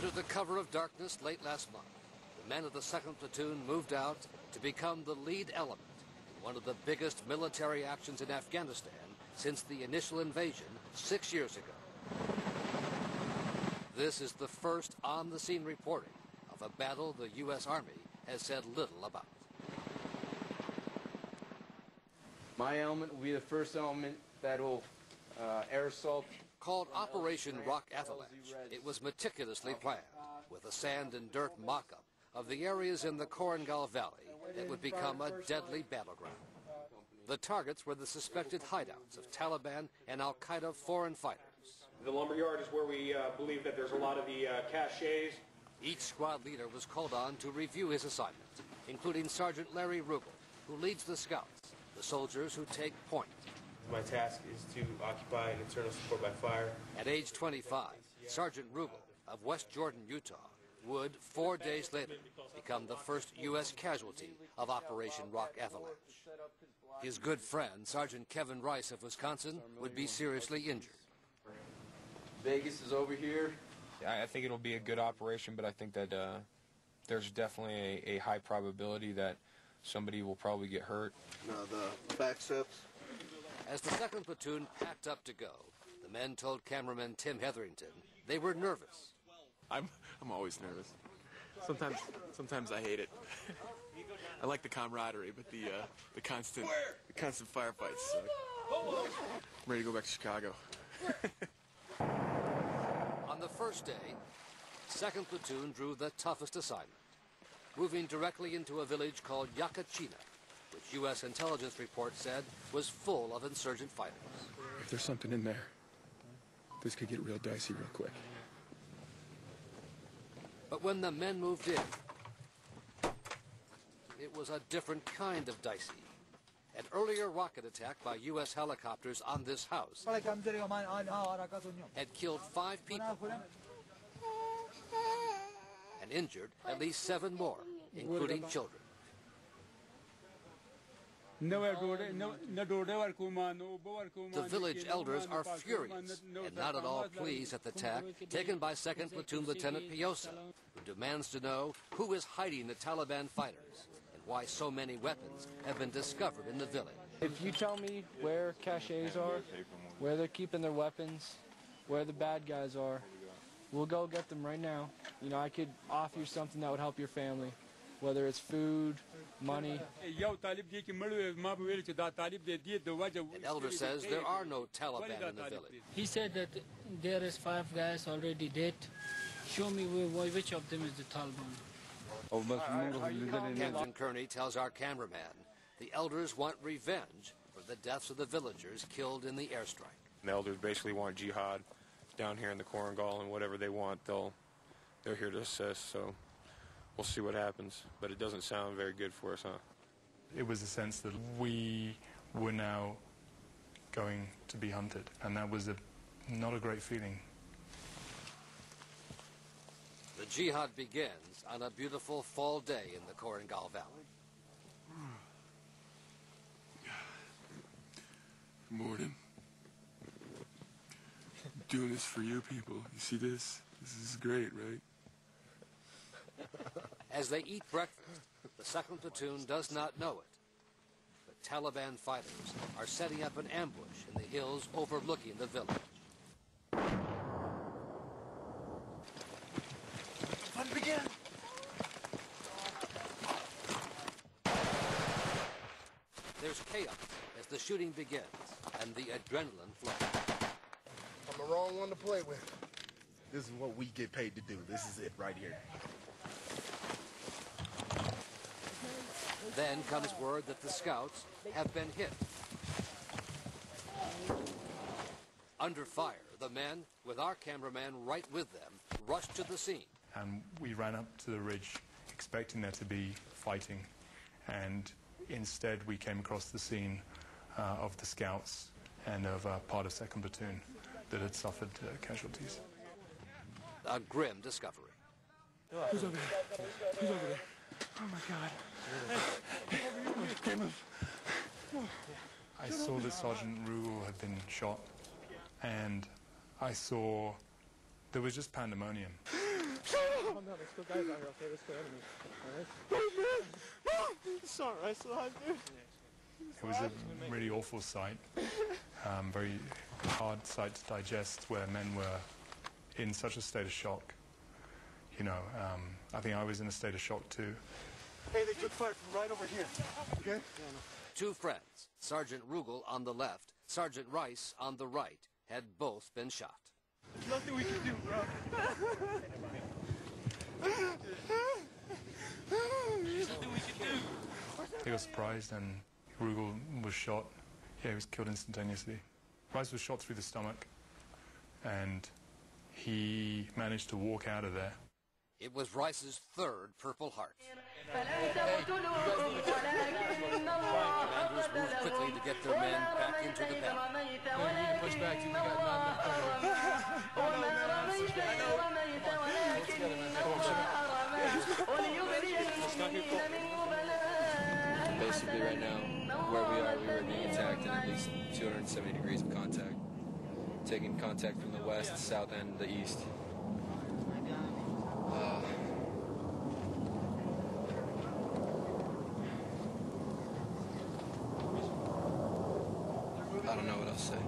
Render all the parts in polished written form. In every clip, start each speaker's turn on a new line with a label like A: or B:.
A: Under the cover of darkness late last month, the men of the 2nd Platoon moved out to become the lead element in one of the biggest military actions in Afghanistan since the initial invasion 6 years ago. This is the first on-the-scene reporting of a battle the U.S. Army has said little about.
B: My element will be the first element that will air assault.
A: Called Operation Rock Avalanche, it was meticulously planned with a sand and dirt mock-up of the areas in the Korangal Valley that would become a deadly battleground. The targets were the suspected hideouts of Taliban and Al-Qaeda foreign fighters.
C: The lumberyard is where we believe that there's a lot of the caches.
A: Each squad leader was called on to review his assignment, including Sergeant Larry Rugel, who leads the scouts, the soldiers who take point.
D: My task is to occupy an internal support by fire.
A: At age 25, Sergeant Rugel of West Jordan, Utah, would 4 days later become the first U.S. casualty of Operation Rock Avalanche. His good friend, Sergeant Kevin Rice of Wisconsin, would be seriously injured.
B: Vegas is over here.
E: I think it'll be a good operation, but I think that there's definitely a high probability that somebody will probably get hurt.
F: Now the back steps.
A: As the 2nd Platoon packed up to go, the men told cameraman Tim Hetherington they were nervous.
G: I'm always nervous. Sometimes I hate it. I like the camaraderie, but the constant firefights suck. I'm ready to go back to Chicago.
A: On the first day, 2nd Platoon drew the toughest assignment, moving directly into a village called Yakachina, which U.S. intelligence reports said was full of insurgent fighters.
H: If there's something in there, this could get real dicey real quick.
A: But when the men moved in, it was a different kind of dicey. An earlier rocket attack by U.S. helicopters on this house had killed 5 people and injured at least 7 more, including children. The village elders are furious and not at all pleased at the attack taken by 2nd Platoon Lieutenant Piosa, who demands to know who is hiding the Taliban fighters and why so many weapons have been discovered in the village.
I: If you tell me where caches are, where they're keeping their weapons, where the bad guys are, we'll go get them right now. You know, I could offer you something that would help your family. Whether it's food, money.
A: An elder says there are no Taliban in the village.
J: He said that there is 5 guys already dead. Show me which of them is the Taliban.
A: Captain Kearney tells our cameraman the elders want revenge for the deaths of the villagers killed in the airstrike.
E: The elders basically want jihad down here in the Korangal, and whatever they want, they're here to assist, so we'll see what happens, but it doesn't sound very good for us, huh?
H: It was a sense that we were now going to be hunted, and that was not a great feeling.
A: The jihad begins on a beautiful fall day in the Korangal Valley.
H: Good morning. I'm doing this for you people. You see this? This is great, right?
A: As they eat breakfast, the 2nd Platoon does not know it. But Taliban fighters are setting up an ambush in the hills overlooking the village.
F: Fun begin!
A: There's chaos as the shooting begins and the adrenaline flows.
F: I'm the wrong one to play with. This is what we get paid to do. This is it right here.
A: Then comes word that the scouts have been hit. Under fire, the men, with our cameraman right with them, rushed to the scene.
H: And we ran up to the ridge expecting there to be fighting, and instead we came across the scene of the scouts and of part of 2nd Platoon that had suffered casualties.
A: A grim discovery.
H: Who's over there? Who's over there? Oh my God. I saw that Sergeant Rugel had been shot, and I saw there was just pandemonium.
D: calm down. There's still guys out here, okay? There's still enemies. Alright? It's alright, still alive, dude.
H: It was a really awful sight, very hard sight to digest, where men were in such a state of shock. You know, I think I was in a state of shock too.
D: Hey, they took fire from right over here. Okay?
A: Two friends, Sergeant Rugel on the left, Sergeant Rice on the right, had both been shot.
D: There's nothing we can do, bro. There's nothing we can do.
H: They got surprised and Rugel was shot. Yeah, he was killed instantaneously. Rice was shot through the stomach and he managed to walk out of there.
A: It was Rice's third Purple Heart. Commanders moved quickly to get their men back into the battle.
I: Push back till we got
K: Basically, right now, where we are, we were being attacked in at least 270 degrees of contact. Taking contact from the west, south, and the east. I don't know what else to say.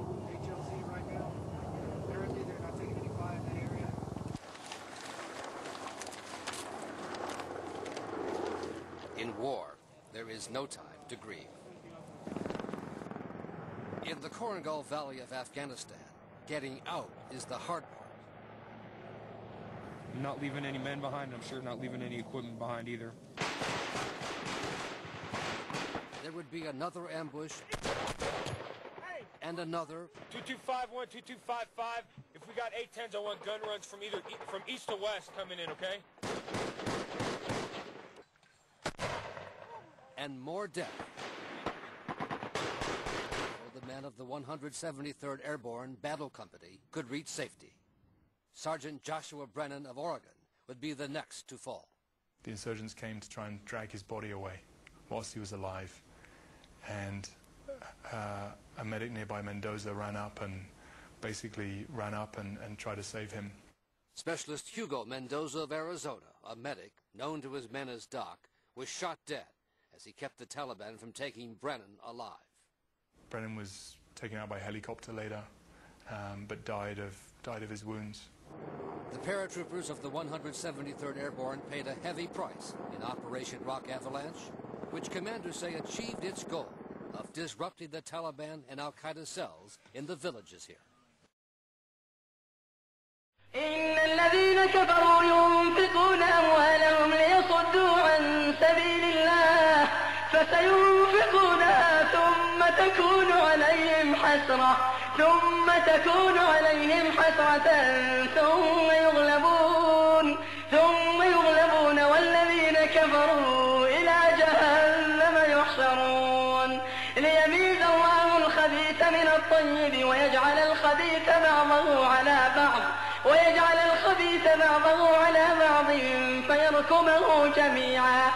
A: In war, there is no time to grieve. In the Korengal Valley of Afghanistan, getting out is the hard part.
L: I'm not leaving any men behind. I'm sure not leaving any equipment behind either.
A: There would be another ambush and another.
L: 2251, 2255. If we got 810s, I want gun runs from east to west coming in, okay?
A: And more death. So the men of the 173rd Airborne Battle Company could reach safety. Sergeant Joshua Brennan of Oregon would be the next to fall.
H: The insurgents came to try and drag his body away whilst he was alive. And a medic nearby Mendoza ran up and tried to save him.
A: Specialist Hugo Mendoza of Arizona, a medic known to his men as Doc, was shot dead as he kept the Taliban from taking Brennan alive.
H: Brennan was taken out by helicopter later, but died of his wounds.
A: The paratroopers of the 173rd Airborne paid a heavy price in Operation Rock Avalanche, which commanders say achieved its goal of disrupting the Taliban and Al-Qaeda cells in the villages here.
M: إن الذين كفروا ينفقون أموالهم ليصدوا عن سبيل الله فسينفقونها ثم تكون عليهم حسرة ثم يغلبون والذين كفروا إلى جهنم يحشرون ليميز الله الخبيث من الطيب ويجعل الخبيث بعضه على بعض فيركمه جميعا